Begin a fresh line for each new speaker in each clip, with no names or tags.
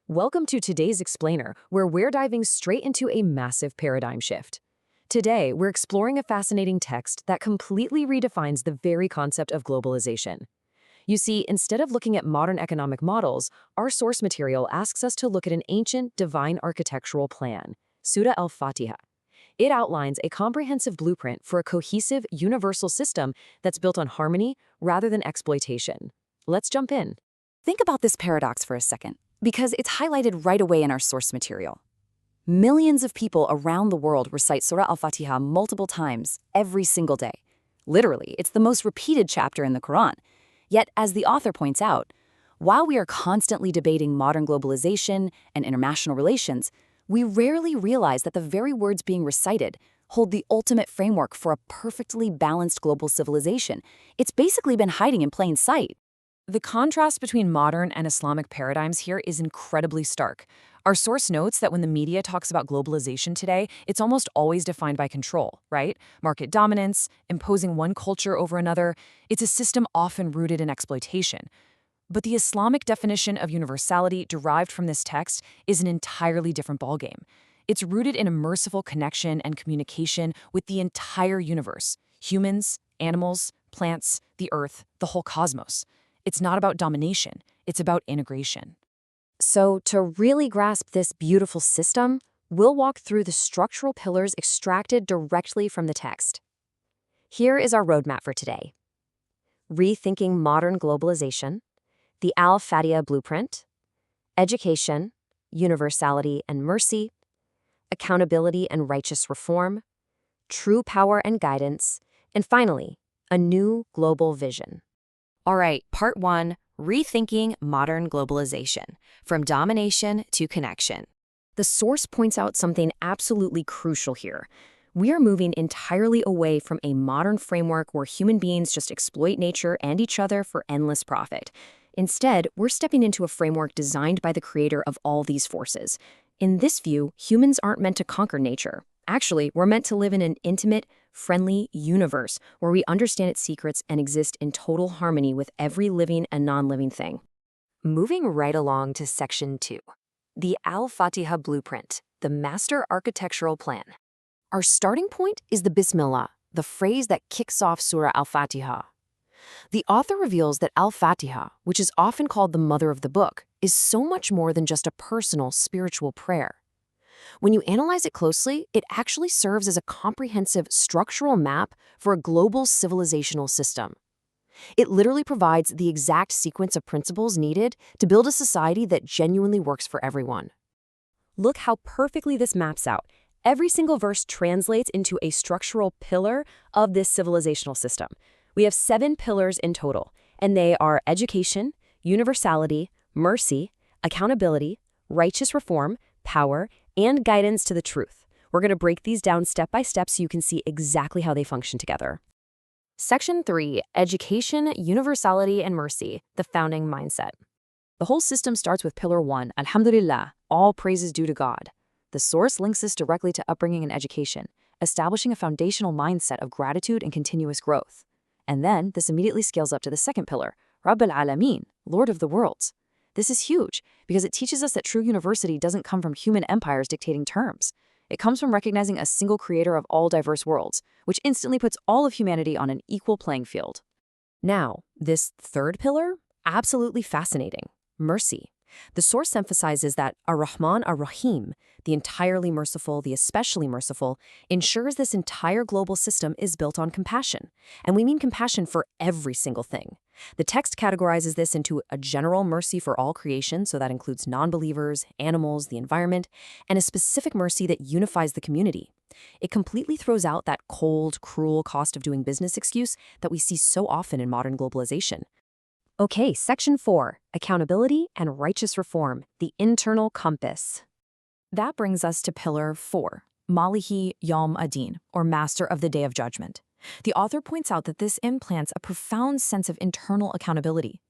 Welcome to today's Explainer, where we're diving straight into a massive paradigm shift. Today, we're exploring a fascinating text that completely redefines the very concept of globalization. You see, instead of looking at modern economic models, our source material asks us to look at an ancient divine architectural plan, Surah Al-Fatihah. It outlines a comprehensive blueprint for a cohesive, universal system that's built on harmony rather than exploitation. Let's jump in.
Think about this paradox for a second, because it's highlighted right away in our source material. Millions of people around the world recite Surah Al-Fatihah multiple times every single day. Literally, it's the most repeated chapter in the Quran. Yet, as the author points out, while we are constantly debating modern globalization and international relations, we rarely realize that the very words being recited hold the ultimate framework for a perfectly balanced global civilization. It's basically been hiding in plain sight.
The contrast between modern and Islamic paradigms here is incredibly stark. Our source notes that when the media talks about globalization today, it's almost always defined by control, right? Market dominance, imposing one culture over another. It's a system often rooted in exploitation. But the Islamic definition of universality derived from this text is an entirely different ballgame. It's rooted in a merciful connection and communication with the entire universe: humans, animals, plants, the earth, the whole cosmos. It's not about domination, it's about integration. So, to really grasp this beautiful system, we'll walk through the structural pillars extracted directly from the text. Here is our roadmap for today: rethinking modern globalization, the Al-Fatihah Blueprint, education, universality and mercy, accountability and righteous reform, true power and guidance, and finally, a new global vision. All right, part 1, rethinking modern globalization, from domination to connection. The source points out something absolutely crucial here. We are moving entirely away from a modern framework where human beings just exploit nature and each other for endless profit. Instead, we're stepping into a framework designed by the creator of all these forces. In this view, humans aren't meant to conquer nature. Actually, we're meant to live in an intimate, friendly universe where we understand its secrets and exist in total harmony with every living and non-living thing. Moving right along to Section 2, the Al-Fatihah Blueprint, the Master Architectural Plan. Our starting point is the Bismillah, the phrase that kicks off Surah Al-Fatihah. The author reveals that Al-Fatihah, which is often called the mother of the book, is so much more than just a personal, spiritual prayer. When you analyze it closely, it actually serves as a comprehensive structural map for a global civilizational system. It literally provides the exact sequence of principles needed to build a society that genuinely works for everyone. Look how perfectly this maps out. Every single verse translates into a structural pillar of this civilizational system. We have 7 pillars in total, and they are education, universality, mercy, accountability, righteous reform, power, and guidance to the truth. We're going to break these down step by step so you can see exactly how they function together. Section 3, education, universality, and mercy, the founding mindset. The whole system starts with Pillar 1, Alhamdulillah, all praises due to God. The source links this directly to upbringing and education, establishing a foundational mindset of gratitude and continuous growth. And then this immediately scales up to the second pillar, Rabb Al-Alamin, Lord of the worlds. This is huge because it teaches us that true university doesn't come from human empires dictating terms. It comes from recognizing a single creator of all diverse worlds, which instantly puts all of humanity on an equal playing field. Now, this third pillar, absolutely fascinating: mercy. The source emphasizes that Ar-Rahman Ar-Rahim, the entirely merciful, the especially merciful, ensures this entire global system is built on compassion. And we mean compassion for every single thing. The text categorizes this into a general mercy for all creation, so that includes non-believers, animals, the environment, and a specific mercy that unifies the community. It completely throws out that cold, cruel cost of doing business excuse that we see so often in modern globalization. Okay, Section 4, accountability and righteous reform, the internal compass. That brings us to Pillar 4, Malihi Yawm Adin, or Master of the Day of Judgment. The author points out that this implants a profound sense of internal accountability.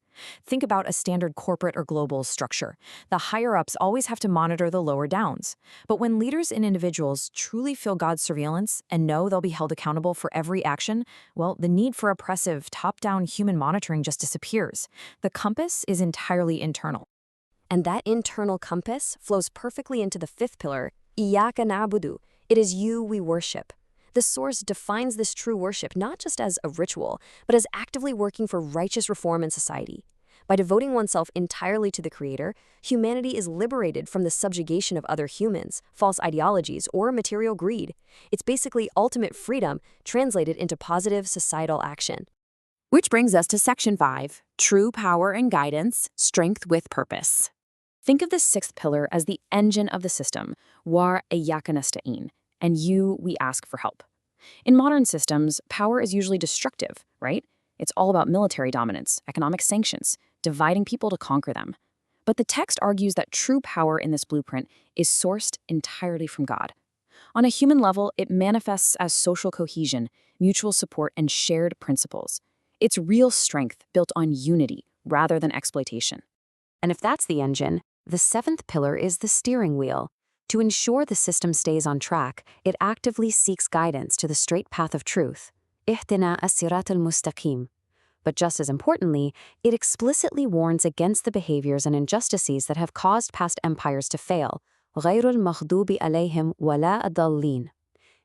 Think about a standard corporate or global structure. The higher-ups always have to monitor the lower downs. But when leaders and individuals truly feel God's surveillance and know they'll be held accountable for every action, well, the need for oppressive, top-down human monitoring just disappears. The compass is entirely internal.
And that internal compass flows perfectly into the fifth pillar, إياك نعبد. It is you we worship. The source defines this true worship not just as a ritual, but as actively working for righteous reform in society. By devoting oneself entirely to the Creator, humanity is liberated from the subjugation of other humans, false ideologies, or material greed. It's basically ultimate freedom translated into positive societal action.
Which brings us to Section 5, True Power and Guidance, Strength with Purpose. Think of the sixth pillar as the engine of the system, Wa iyyaka nasta'in, and you, we ask for help. In modern systems, power is usually destructive, right? It's all about military dominance, economic sanctions, dividing people to conquer them. But the text argues that true power in this blueprint is sourced entirely from God. On a human level, it manifests as social cohesion, mutual support, and shared principles. It's real strength built on unity rather than exploitation.
And if that's the engine, the seventh pillar is the steering wheel. To ensure the system stays on track, it actively seeks guidance to the straight path of truth. اهدنا الصراط المستقيم. But just as importantly, it explicitly warns against the behaviors and injustices that have caused past empires to fail. غير المغضوب عليهم ولا الضالين.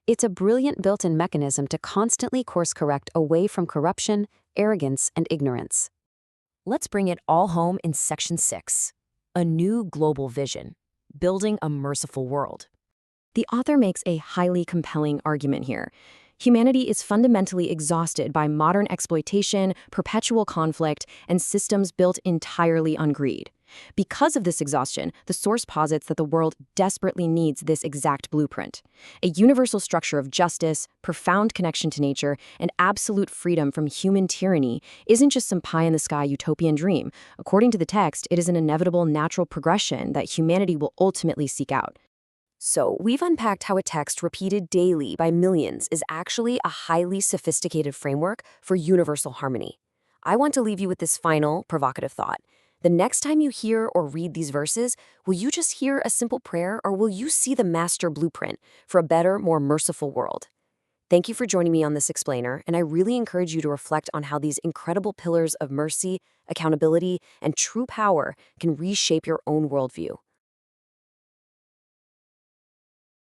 It's a brilliant built-in mechanism to constantly course-correct away from corruption, arrogance, and ignorance.
Let's bring it all home in Section 6, A New Global Vision, Building a Merciful World. The author makes a highly compelling argument here. Humanity is fundamentally exhausted by modern exploitation, perpetual conflict, and systems built entirely on greed. Because of this exhaustion, the source posits that the world desperately needs this exact blueprint. A universal structure of justice, profound connection to nature, and absolute freedom from human tyranny isn't just some pie-in-the-sky utopian dream. According to the text, it is an inevitable natural progression that humanity will ultimately seek out. So, we've unpacked how a text repeated daily by millions is actually a highly sophisticated framework for universal harmony. I want to leave you with this final, provocative thought. The next time you hear or read these verses, will you just hear a simple prayer, or will you see the master blueprint for a better, more merciful world? Thank you for joining me on this explainer, and I really encourage you to reflect on how these incredible pillars of mercy, accountability, and true power can reshape your own worldview.